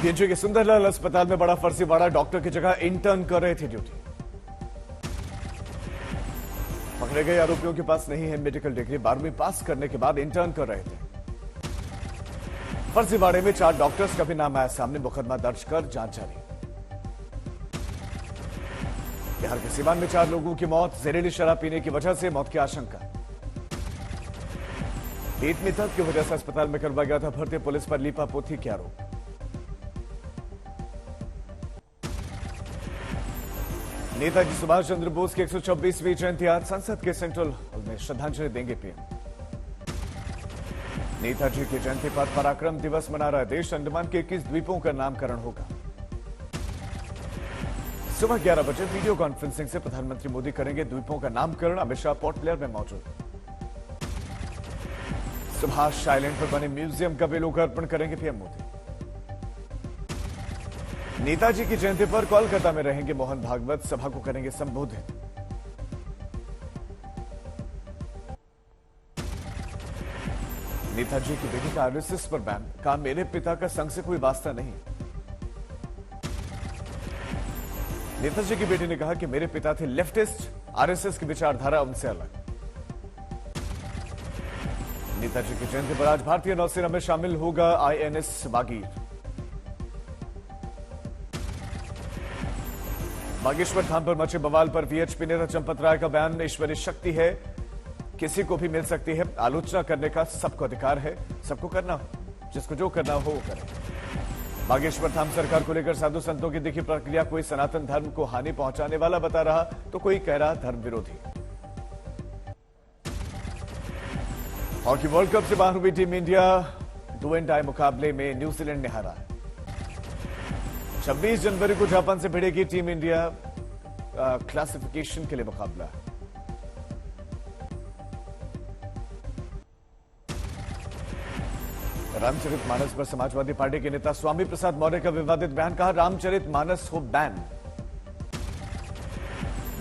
PNG के सुंदरलाल अस्पताल में बड़ा फर्जीवाड़ा, डॉक्टर की जगह इंटर्न कर रहे थे ड्यूटी। पकड़े गए आरोपियों के पास नहीं है मेडिकल डिग्री, 12वीं पास करने के बाद इंटर्न कर रहे थे। फर्जीवाड़े में 4 डॉक्टर्स का भी नाम आया सामने, मुकदमा दर्ज कर जांच जारी। बिहार के सीवान में 4 लोगों की मौत, जहरीली शराब पीने की वजह से मौत की आशंका। पेट में दर्द की वजह से अस्पताल में करवाया गया था भर्ती, पुलिस पर लीपापोती के आरोप। नेताजी सुभाष चंद्र बोस की 126वीं जयंती आज संसद के सेंट्रल हॉल में श्रद्धांजलि देंगे पीएम। नेताजी की जयंती पर पराक्रम दिवस मना रहा देश, अंडमान के 21 द्वीपों का नामकरण होगा। सुबह 11 बजे वीडियो कॉन्फ्रेंसिंग से प्रधानमंत्री मोदी करेंगे द्वीपों का नामकरण, अमित शाह पोर्ट ब्लेयर में मौजूद। सुभाष आइलैंड पर बने म्यूजियम का भी लोकार्पण करेंगे पीएम मोदी। नेताजी की जयंती पर कोलकाता में रहेंगे मोहन भागवत, सभा को करेंगे संबोधित। नेताजी की बेटी का आरएसएस पर बैन, कहा मेरे पिता का संघ से कोई वास्ता नहीं। नेताजी की बेटी ने कहा कि मेरे पिता थे लेफ्टिस्ट, आरएसएस की विचारधारा उनसे अलग। नेताजी की जयंती पर आज भारतीय नौसेना में शामिल होगा आईएनएस बागीर। बागेश्वर धाम पर मचे बवाल पर वीएचपी नेता चंपत राय का बयान, ईश्वरी शक्ति है, किसी को भी मिल सकती है, आलोचना करने का सबको अधिकार है, सबको करना हो, जिसको जो करना हो वो करे। बागेश्वर धाम सरकार को लेकर साधु संतों की दिखी प्रक्रिया, कोई सनातन धर्म को हानि पहुंचाने वाला बता रहा तो कोई कह रहा धर्म विरोधी। हॉकी वर्ल्ड कप से बाहर हुई team India, do and die मुकाबले में न्यूजीलैंड ने हारा। 26 जनवरी को जापान से भिड़ेगी टीम इंडिया, क्लासिफिकेशन के लिए मुकाबला। रामचरितमानस पर समाजवादी पार्टी के नेता स्वामी प्रसाद मौर्य का विवादित बयान, कहा रामचरितमानस हो बैन।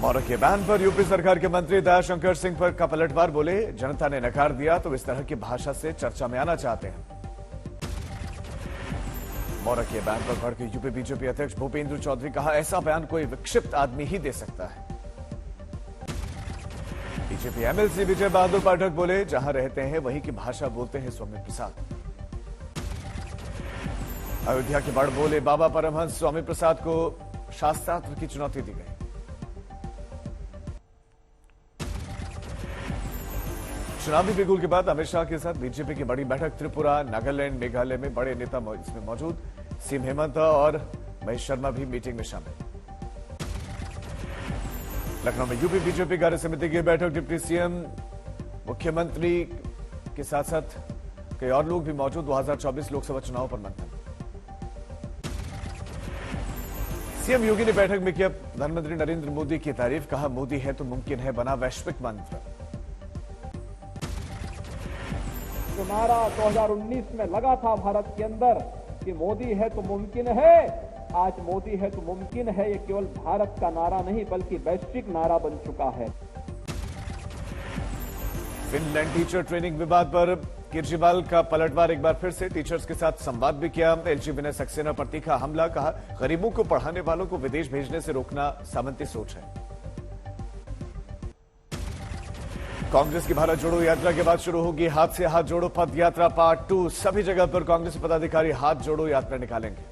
मौर्य के बयान पर यूपी सरकार के मंत्री दयाशंकर सिंह पर का पलटवार, बोले जनता ने नकार दिया तो इस तरह की भाषा से चर्चा में आना चाहते हैं। मौर्य के बयान पर भड़के यूपी बीजेपी अध्यक्ष भूपेंद्र चौधरी, कहा ऐसा बयान कोई विक्षिप्त आदमी ही दे सकता है। बीजेपी एमएलसी विजय बहादुर पाठक बोले जहां रहते हैं वहीं की भाषा बोलते हैं स्वामी प्रसाद। अयोध्या के बड़ बोले बाबा परमहंस स्वामी प्रसाद को शास्त्रार्थ की चुनौती दी गई। चुनावी बिगुल के बाद अमित शाह के साथ बीजेपी की बड़ी बैठक, त्रिपुरा, नागालैंड, मेघालय में बड़े नेता इसमें मौजूद। सीएम हेमंत और महेश शर्मा भी मीटिंग में शामिल। लखनऊ में यूपी बीजेपी कार्य समिति की बैठक, डिप्टी सीएम, मुख्यमंत्री के साथ साथ कई और लोग भी मौजूद। 2024 लोकसभा चुनाव पर मंथन। सीएम योगी ने बैठक में किया प्रधानमंत्री नरेंद्र मोदी की तारीफ, कहा मोदी है तो मुमकिन है बना वैश्विक मंत्र। जो नारा 2019 में लगा था भारत के अंदर कि मोदी है तो मुमकिन है, आज मोदी है तो मुमकिन है ये केवल भारत का नारा नहीं बल्कि वैश्विक नारा बन चुका है। फिनलैंड टीचर ट्रेनिंग विवाद पर केजरीवाल का पलटवार, एक बार फिर से टीचर्स के साथ संवाद भी किया। एलजी विनय सक्सेना पर तीखा हमला, कहा गरीबों को पढ़ाने वालों को विदेश भेजने से रोकना सामंती सोच है। कांग्रेस की भारत जोड़ो यात्रा के बाद शुरू होगी हाथ से हाथ जोड़ो पद यात्रा पार्ट 2, सभी जगह पर कांग्रेस पदाधिकारी हाथ जोड़ो यात्रा निकालेंगे।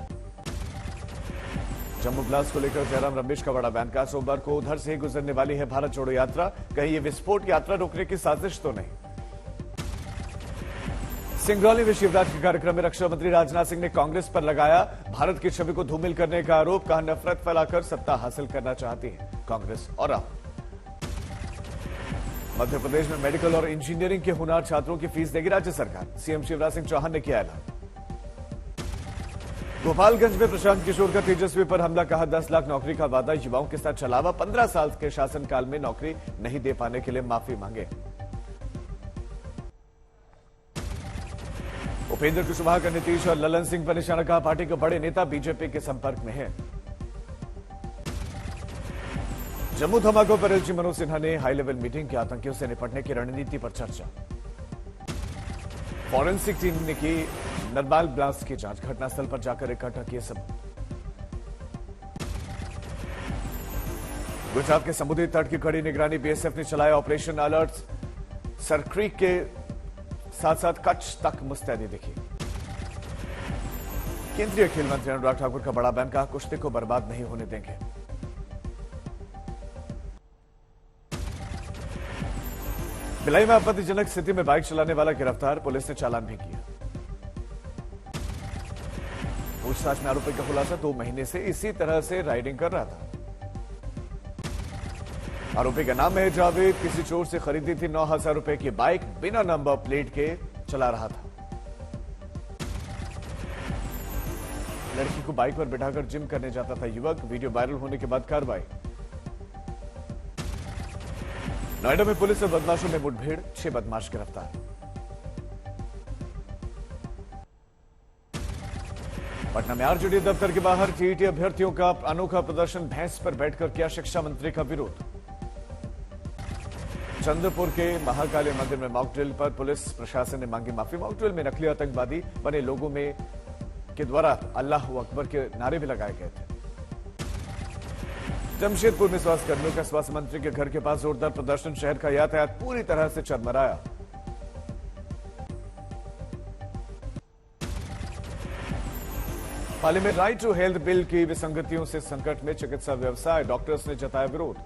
जम्मू ब्लास्ट को लेकर जयराम रमेश का बड़ा बयान, कहा सोमवार को उधर से ही गुजरने वाली है भारत जोड़ो यात्रा, कहीं ये विस्फोट यात्रा रोकने की साजिश तो नहीं। सिंगरौली में शिवराज के कार्यक्रम में रक्षा मंत्री राजनाथ सिंह ने कांग्रेस पर लगाया भारत की छवि को धूमिल करने का आरोप, कहा नफरत फैलाकर सत्ता हासिल करना चाहती है कांग्रेस और राहुल। मध्य प्रदेश में मेडिकल और इंजीनियरिंग के हुनर छात्रों की फीस देगी राज्य सरकार, सीएम शिवराज सिंह चौहान ने किया ऐलान। गोपालगंज में प्रशांत किशोर का तेजस्वी पर हमला, कहा 10 लाख नौकरी का वादा युवाओं के साथ चलावा, 15 साल के शासनकाल में नौकरी नहीं दे पाने के लिए माफी मांगे। उपेंद्र कुशवाहा का नीतीश और ललन सिंह पर निशाना, कहा पार्टी के बड़े नेता बीजेपी के संपर्क में हैं। जम्मू धमाकों पर एलजी मनोज सिन्हा ने हाई लेवल मीटिंग की, आतंकियों से निपटने की रणनीति पर चर्चा। फॉरेंसिक टीम ने की नरवाल ब्लास्ट की जांच, घटनास्थल पर जाकर इकट्ठा किए सबूत। गुजरात के समुद्री तट की कड़ी निगरानी बीएसएफ ने चलाया ऑपरेशन अलर्ट। सरक्रीक के साथ साथ कच्छ तक मुस्तैदी दिखी। केंद्रीय खेल मंत्री अनुराग ठाकुर का बड़ा बयान, कहा कुश्ती को बर्बाद नहीं होने देंगे। भिलाई में आपत्तिजनक स्थिति में बाइक चलाने वाला गिरफ्तार, पुलिस ने चालान भी किया। पूछताछ में आरोपी का खुलासा, 2 महीने से इसी तरह से राइडिंग कर रहा था। आरोपी का नाम है जावेद, किसी चोर से खरीदी थी 9,000 रुपए की बाइक, बिना नंबर प्लेट के चला रहा था। लड़की को बाइक पर बिठाकर जिम करने जाता था युवक, वीडियो वायरल होने के बाद कार्रवाई। नोएडा में पुलिस और बदमाशों में मुठभेड़, 6 बदमाश गिरफ्तार। पटना में आरजेडी दफ्तर के बाहर टीईटी अभ्यर्थियों का अनोखा प्रदर्शन, भैंस पर बैठकर किया शिक्षा मंत्री का विरोध। चंद्रपुर के महाकाली मंदिर में मॉकड्रिल पर पुलिस प्रशासन ने मांगी माफी। मॉकड्रिल में नकली आतंकवादी बने लोगों में के द्वारा अल्लाह अकबर के नारे भी लगाए गए थे। जमशेदपुर में स्वास्थ्य कर्मियों का स्वास्थ्य मंत्री के घर के पास जोरदार प्रदर्शन, शहर का यातायात पूरी तरह से चरमराया। पाली में राइट टू हेल्थ बिल की विसंगतियों से संकट में चिकित्सा व्यवसाय, डॉक्टर्स ने जताया विरोध।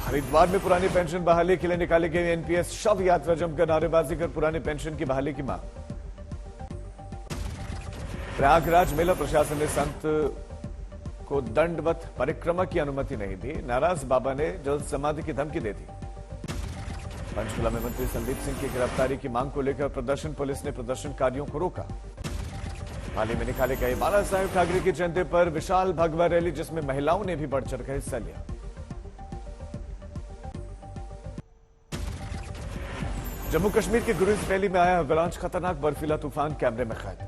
हरिद्वार में पुरानी पेंशन बहाली के लिए निकाली गई एनपीएस शव यात्रा, जमकर नारेबाजी कर पुरानी पेंशन की बहाली की मांग। प्रयागराज मेला प्रशासन ने संत को दंडवत परिक्रमा की अनुमति नहीं दी, नाराज बाबा ने जल्द समाधि की धमकी दे दी। पंचकुला में मंत्री संदीप सिंह की गिरफ्तारी की मांग को लेकर प्रदर्शन, पुलिस ने प्रदर्शनकारियों को रोका। हाल में निकाले गए बाला साहेब ठाकरे की जयंती पर विशाल भगवा रैली, जिसमें महिलाओं ने भी बढ़ चढ़कर हिस्सा लिया। जम्मू कश्मीर के गुरेज वैली में आया अवलांच, खतरनाक बर्फीला तूफान कैमरे में कैद।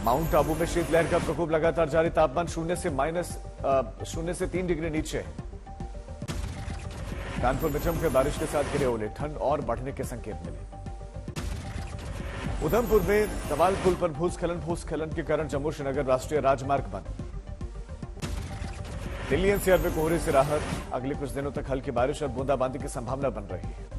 माउंट आबू में शीतलहर का प्रकोप लगातार जारी, तापमान 0 से 3 डिग्री नीचे है। कानपुर में जमकर बारिश के साथ गिरे ओले, ठंड और बढ़ने के संकेत मिले। उधमपुर में तवाल पुल पर भूस्खलन के कारण जम्मू श्रीनगर राष्ट्रीय राजमार्ग बंद। दिल्ली एनसीआर में कोहरे से राहत, अगले कुछ दिनों तक हल्की बारिश और बूंदाबांदी की संभावना बन रही है।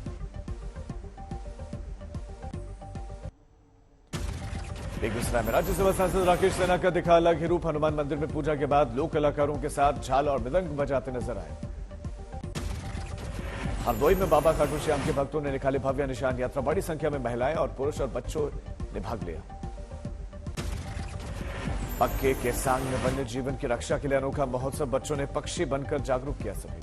बेगूसराय में राज्यसभा सांसद राकेश सिन्हा का दिखा अलग ही रूप, हनुमान मंदिर में पूजा के बाद लोक कलाकारों के साथ झाल और मृदंग बजाते नजर आए। हरदोई में बाबा खाटू श्याम के भक्तों ने निकाली भव्य निशान यात्रा, बड़ी संख्या में महिलाएं और पुरुष और बच्चों ने भाग लिया। पक्के के सांग में वन्य जीवन की रक्षा के लिए अनोखा महोत्सव, बच्चों ने पक्षी बनकर जागरूक किया सभी।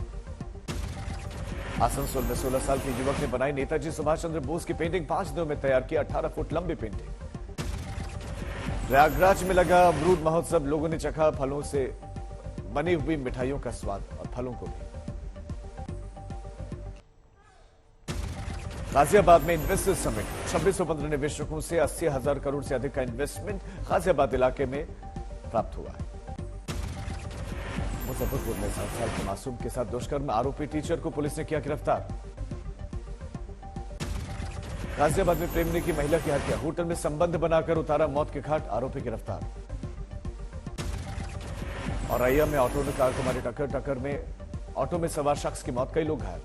आसनसोल में 16 साल के युवक ने बनाई नेताजी सुभाष चंद्र बोस की पेंटिंग, 5 दिनों में तैयार की 18 फुट लंबी पेंटिंग। प्रयागराज में लगा अमरूद महोत्सव, लोगों ने चखा फलों से बनी हुई मिठाइयों का स्वाद और फलों को भी। गाजियाबाद में इन्वेस्टर्स समिट, 2615 निवेशकों से 80,000 करोड़ से अधिक का इन्वेस्टमेंट गाजियाबाद इलाके में प्राप्त हुआ है। मुजफ्फरपुर में 7 साल के मासूम के साथ दुष्कर्म, आरोपी टीचर को पुलिस ने किया गिरफ्तार। गाजियाबाद में प्रेमी की महिला की हत्या, होटल में संबंध बनाकर उतारा मौत के घाट, आरोपी गिरफ्तार। और रैया में ऑटो ने कार को मारी टक्कर में ऑटो में सवार शख्स की मौत, कई लोग घायल।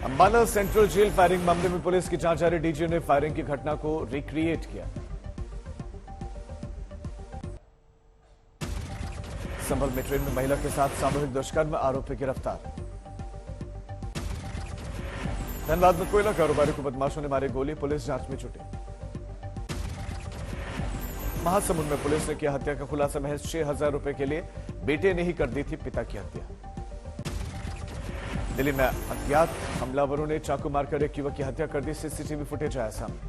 अंबाला सेंट्रल जेल फायरिंग मामले में पुलिस की जांच जारी, डीजी ने फायरिंग की घटना को रिक्रिएट किया। संभल में ट्रेन में महिला के साथ सामूहिक दुष्कर्म, आरोपी गिरफ्तार। धनबाद में कोयला कारोबारी को बदमाशों ने मारी गोली, पुलिस जांच में जुटी। महासमुंद में पुलिस ने किया हत्या का खुलासा, महज 6,000 रुपए के लिए बेटे ने ही कर दी थी पिता की हत्या। दिल्ली में अज्ञात हमलावरों ने चाकू मारकर एक युवक की हत्या कर दी, सीसीटीवी फुटेज आया सामने।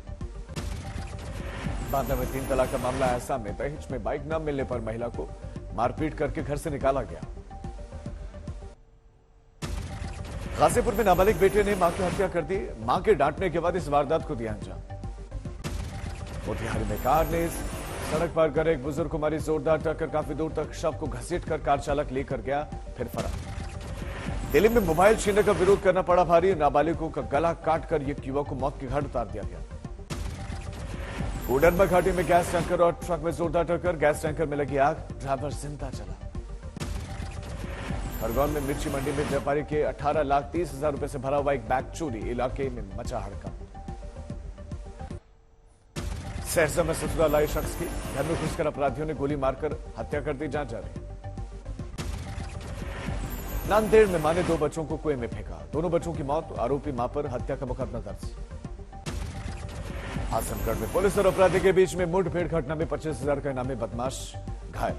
बांदा में 3 तलाक का मामला आया सामने, दहेज में बाइक न मिलने पर महिला को मारपीट करके घर से निकाला गया। गाजीपुर में नाबालिग बेटे ने मां की हत्या कर दी, मां के डांटने के बाद इस वारदात को दिया अंजाम। मोतिहारी में कार ने सड़क पार कर एक बुजुर्ग को मारी जोरदार टक्कर, काफी दूर तक शव को घसीट कर कार चालक लेकर गया, फिर फरार। दिल्ली में मोबाइल छीनने का विरोध करना पड़ा भारी। नाबालिगों का गला काटकर एक युवक को मौत की घाट उतार दिया गया। कोडरमा घाटी में गैस टैंकर और ट्रक में जोरदार टक्कर। गैस टैंकर में लगी आग, ड्राइवर जिंदा चला। खरगोन में मिर्ची मंडी में व्यापारी के 18,30,000 रुपए से भरा हुआ एक बैग चोरी। इलाके में मचा हड़कंप। सहरसा में ससुराल आए शख्स की घर में घुसकर अपराधियों ने गोली मारकर हत्या कर दी। जांच जारी। नांदेड़ में मां ने 2 बच्चों को कुएं में फेंका। दोनों बच्चों की मौत, आरोपी मां पर हत्या का मुकदमा दर्ज। आजमगढ़ में पुलिस और अपराधी के बीच में मुठभेड़ घटना में 25,000 का इनामी बदमाश घायल।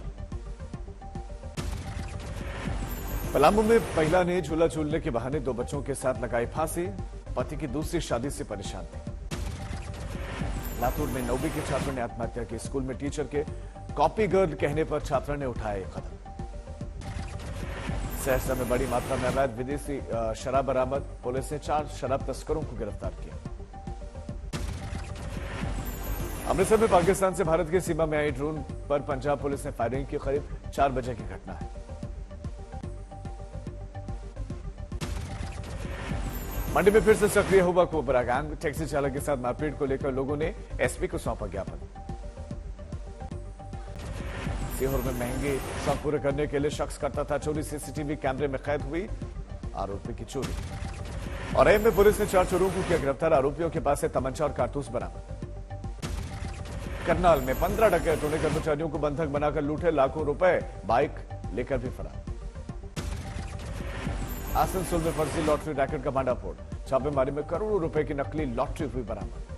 पलामू में महिला ने झूला झूलने के बहाने 2 बच्चों के साथ लगाई फांसी। पति की दूसरी शादी से परेशान थी। लातूर में 9वीं के छात्र ने आत्महत्या की। स्कूल में टीचर के कॉपी गर्ल कहने पर छात्रा ने उठाया एक कदम। सहरसा में बड़ी मात्रा में अवैध विदेशी शराब बरामद। पुलिस ने 4 शराब तस्करों को गिरफ्तार किया। अमृतसर में पाकिस्तान से भारत की सीमा में आई ड्रोन पर पंजाब पुलिस ने फायरिंग की। करीब 4 बजे की घटना है। मंडी में फिर से सक्रिय हुआ कोबरा गैंग। टैक्सी चालक के साथ मारपीट को लेकर लोगों ने एसपी को सौंपा ज्ञापन। सीहोर में महंगे शौक पूरे करने के लिए शख्स करता था चोरी। सीसीटीवी कैमरे में कैद हुई आरोपी की चोरी। और एम में पुलिस ने 4 चोरों को किया गिरफ्तार। आरोपियों के पास से तमंचा और कारतूस बरामद। करनाल में 15 डकैतों ने कर्मचारियों को बंधक बनाकर लूटे लाखों रुपए, बाइक लेकर भी फरार। आसनसोल में फर्जी लॉटरी रैकेट का भांडाफोड़। छापेमारी में करोड़ों रुपए की नकली लॉटरी हुई बरामद।